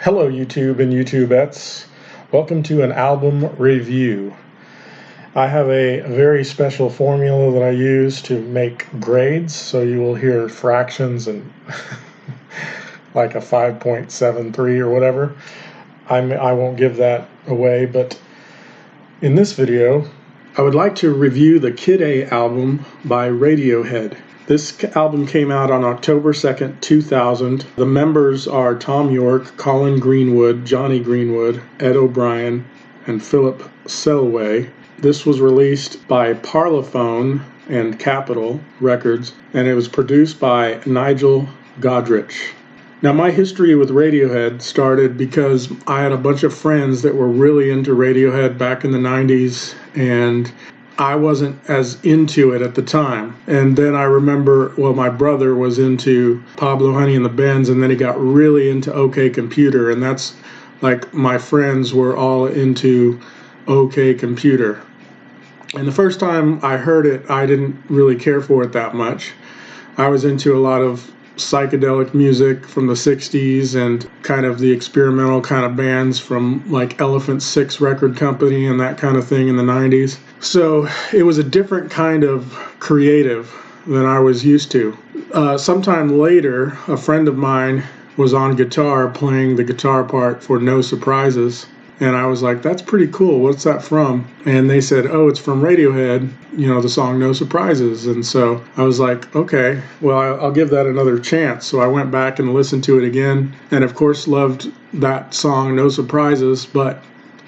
Hello YouTube and YouTubettes. Welcome to an album review. I have a very special formula that I use to make grades, so you will hear fractions and like a 5.73 or whatever. I won't give that away, but in this video I would like to review the Kid A album by Radiohead. This album came out on October 2nd, 2000. The members are Tom York, Colin Greenwood, Johnny Greenwood, Ed O'Brien, and Philip Selway. This was released by Parlophone and Capitol Records, and it was produced by Nigel Godrich. Now, my history with Radiohead started because I had a bunch of friends that were really into Radiohead back in the 90s, and I wasn't as into it at the time. And then I remember, my brother was into Pablo Honey and the Bends, and then he got really into OK Computer, and that's like my friends were all into OK Computer. And the first time I heard it, I didn't really care for it that much. I was into a lot of psychedelic music from the 60s and kind of the experimental kind of bands from like Elephant Six Record Company and that kind of thing in the 90s. So it was a different kind of creative than I was used to. Sometime later, a friend of mine was on guitar playing the guitar part for No Surprises. And I was like, that's pretty cool. What's that from? And they said, oh, it's from Radiohead, the song No Surprises. And so I was like, okay, well, I'll give that another chance. So I went back and listened to it again. And of course, loved that song, No Surprises. But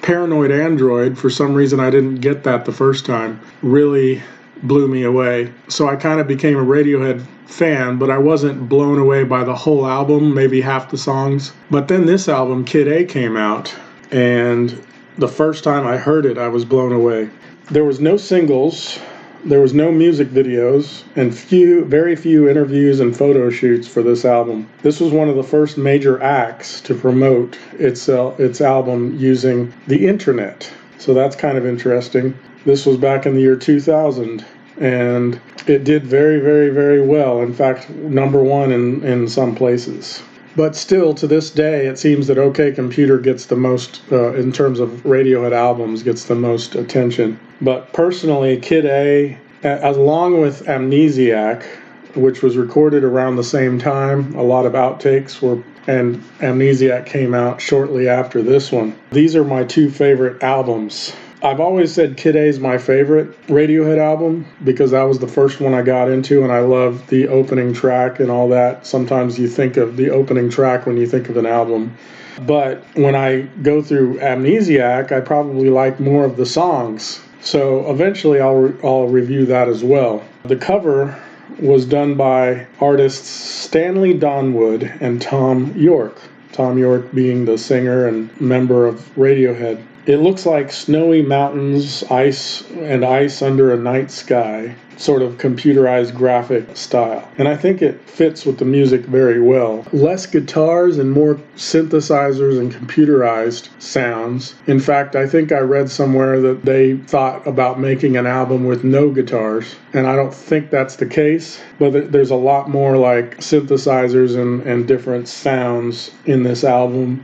Paranoid Android, for some reason I didn't get that the first time, really blew me away. So I kind of became a Radiohead fan, but I wasn't blown away by the whole album, maybe half the songs. But then this album, Kid A, came out. And the first time I heard it, I was blown away. There was no singles, there was no music videos, and very few interviews and photo shoots for this album. This was one of the first major acts to promote its album using the internet. So that's kind of interesting. This was back in the year 2000, and it did very, very, very well. In fact, #1 in some places. But still, to this day, it seems that OK Computer gets the most, in terms of Radiohead albums, gets the most attention. But personally, Kid A, along with Amnesiac, which was recorded around the same time, a lot of outtakes were, and Amnesiac came out shortly after this one. These are my two favorite albums. I've always said Kid A is my favorite Radiohead album because that was the first one I got into, and I love the opening track and all that. Sometimes you think of the opening track when you think of an album. But when I go through Amnesiac, I probably like more of the songs. So eventually I'll review that as well. The cover was done by artists Stanley Donwood and Tom York. Tom York being the singer and member of Radiohead. It looks like snowy mountains, ice under a night sky, sort of computerized graphic style. And I think it fits with the music very well. Less guitars and more synthesizers and computerized sounds. In fact, I think I read somewhere that they thought about making an album with no guitars, and I don't think that's the case, but there's a lot more like synthesizers and different sounds in this album.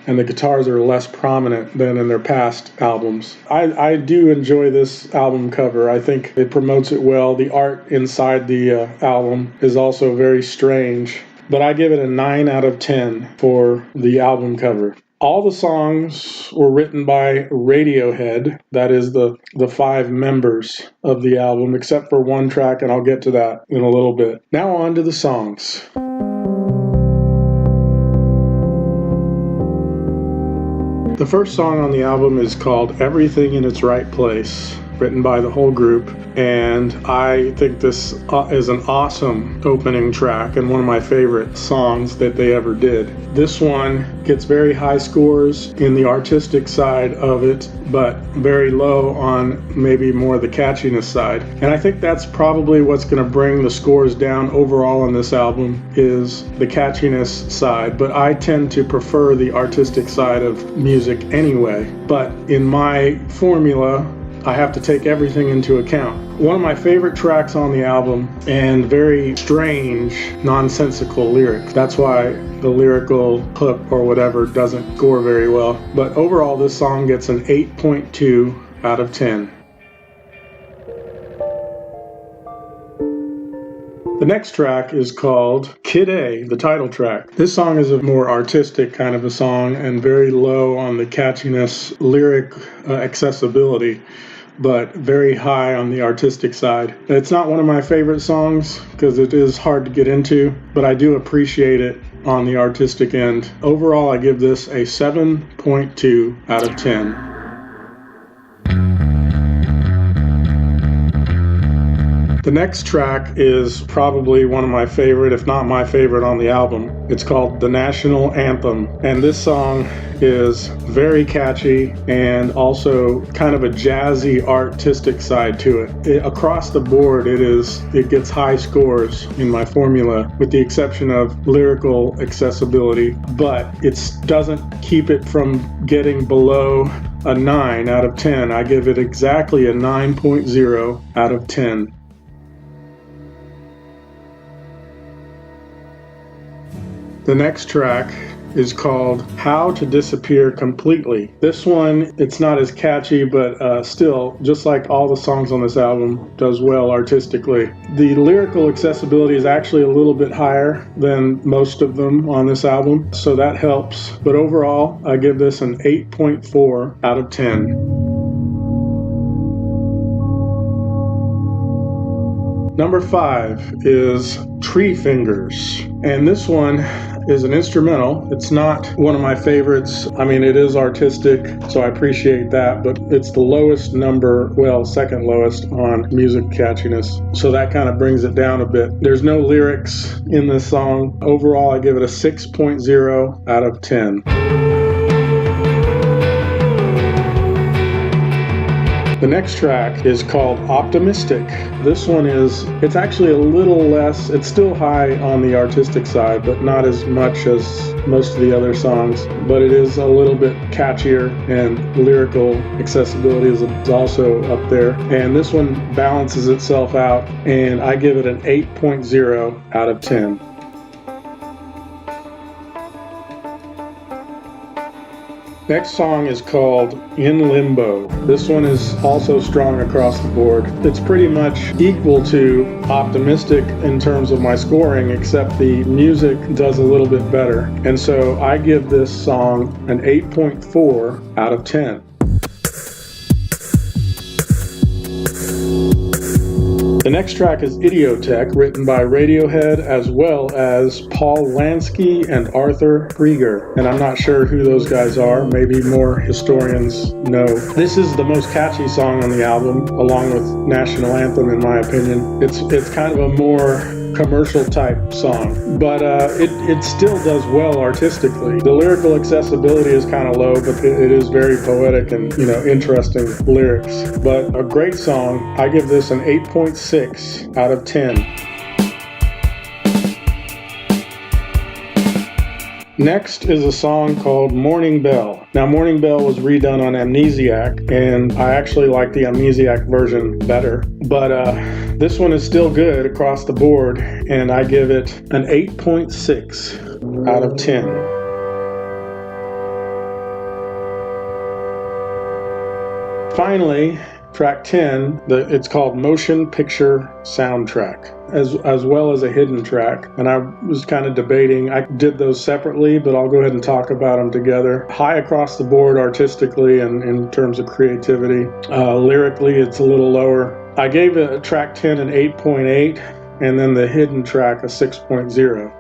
And the guitars are less prominent than in their past albums. I do enjoy this album cover. I think it promotes it well. The art inside the album is also very strange, but I give it a 9 out of 10 for the album cover. All the songs were written by Radiohead, that is the 5 members of the album, except for one track, and I'll get to that in a little bit. Now on to the songs. The first song on the album is called Everything in Its Right Place, written by the whole group, and I think this is an awesome opening track and one of my favorite songs that they ever did. This one gets very high scores in the artistic side of it, but very low on maybe more the catchiness side. And I think that's probably what's going to bring the scores down overall on this album is the catchiness side, but I tend to prefer the artistic side of music anyway. But in my formula, I have to take everything into account. One of my favorite tracks on the album, and very strange, nonsensical lyrics. That's why the lyrical hook or whatever doesn't score very well. But overall, this song gets an 8.2 out of 10. The next track is called Kid A, the title track. This song is a more artistic kind of a song and very low on the catchiness, lyric accessibility, but very high on the artistic side. It's not one of my favorite songs because it is hard to get into, but I do appreciate it on the artistic end. Overall, I give this a 7.2 out of 10. The next track is probably one of my favorite, if not my favorite, on the album. It's called The National Anthem, and this song is very catchy and also kind of a jazzy artistic side to it. Across the board, it gets high scores in my formula, with the exception of lyrical accessibility, but it doesn't keep it from getting below a 9 out of 10. I give it exactly a 9.0 out of 10. The next track is called How to Disappear Completely. This one, it's not as catchy, but still, just like all the songs on this album, does well artistically. The lyrical accessibility is actually a little bit higher than most of them on this album, so that helps. But overall, I give this an 8.4 out of 10. Number 5 is Tree Fingers, and this one is an instrumental. It's not one of my favorites. I mean, it is artistic, so I appreciate that, but it's the lowest number, well, second lowest on music catchiness, so that kind of brings it down a bit. There's no lyrics in this song. Overall, I give it a 6.0 out of 10. The next track is called Optimistic. This one it's actually a little less, it's still high on the artistic side, but not as much as most of the other songs, but it is a little bit catchier, and lyrical accessibility is also up there. And this one balances itself out, and I give it an 8.0 out of 10. Next song is called In Limbo. This one is also strong across the board. It's pretty much equal to Optimistic in terms of my scoring, except the music does a little bit better. And so I give this song an 8.4 out of 10. The next track is Idiotech, written by Radiohead as well as Paul Lansky and Arthur Krieger. And I'm not sure who those guys are. Maybe more historians know. This is the most catchy song on the album, along with National Anthem, in my opinion. It's kind of a more commercial type song, but it still does well artistically. The lyrical accessibility is kind of low, but it is very poetic and interesting lyrics. But a great song. I give this an 8.6 out of 10. Next is a song called Morning Bell. Now, Morning Bell was redone on Amnesiac, and I actually like the Amnesiac version better. But this one is still good across the board, and I give it an 8.6 out of 10. Finally, track 10, it's called Motion Picture Soundtrack, as well as a hidden track. And I was kind of debating, I did those separately, but I'll go ahead and talk about them together. High across the board artistically and in terms of creativity. Lyrically, it's a little lower. I gave track 10 an 8.8, and then the hidden track a 6.0.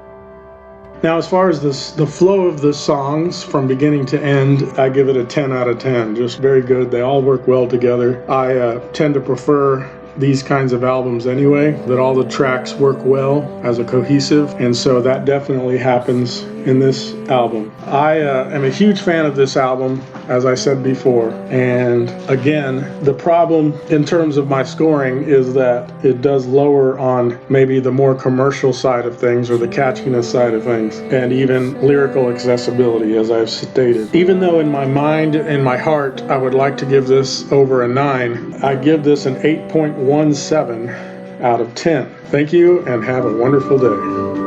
Now, as far as the flow of the songs from beginning to end, I give it a 10 out of 10. Just very good. They all work well together. I tend to prefer these kinds of albums anyway, that all the tracks work well as a cohesive, and so that definitely happens in this album. I am a huge fan of this album, as I said before, and again, the problem in terms of my scoring is that it does lower on maybe the more commercial side of things or the catchiness side of things, and even lyrical accessibility, as I've stated. Even though in my mind and my heart I would like to give this over a 9, I give this an 8.17 out of 10. Thank you and have a wonderful day.